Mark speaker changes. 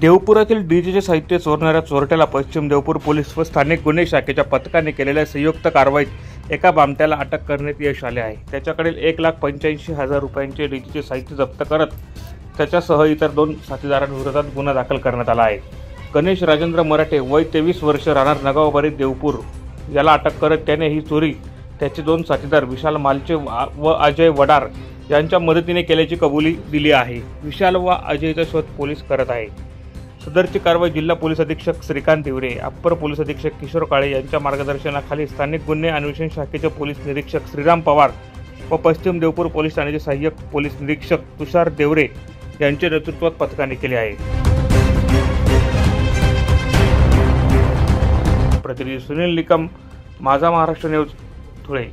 Speaker 1: देवपुरातील डीजेचे साहित्य चोरणाऱ्या चोरट्याला पश्चिम देवपूर पोलीस व स्थानिक गुन्हे शाखेच्या पथकाने केलेल्या संयुक्त कारवाईत एका बामट्याला अटक करण्यात यश आले आहे। त्याच्याकडील 1,85,000 रुपयांचे डीजेचे साहित्य जप्त करत त्याच्यासह इतर 2 साथीदारांविरोधात गुन्हा दाखल करण्यात आला आहे। गणेश राजेंद्र मराठे वय 23 वर्ष राहणार नगावबारी देवपूर याला अटक करत त्याने ही चोरी त्याचे 2 साथीदार विशाल मालचे व अजय वडार यांच्या मदतीने केल्याची कबुली दिली आहे। विशाल व अजयचा शोध पोलीस करत आहे। सदरची कारवाई जिल्हा पोलीस अधीक्षक श्रीकांत दिवरे, अप्पर पोलीस अधीक्षक किशोर काळे यांच्या मार्गदर्शनाखाली स्थानिक गुन्हे अन्वेषण शाखेचे पोलीस निरीक्षक श्रीराम पवार व पश्चिम देवपूर पोलीस ठाण्याचे सहाय्यक पोलीस निरीक्षक तुषार देवरे यांच्या नेतृत्वात पथकाने केले आहे। प्रतिनिधी सुनील निकम, माझा महाराष्ट्र न्यूज, धुळे।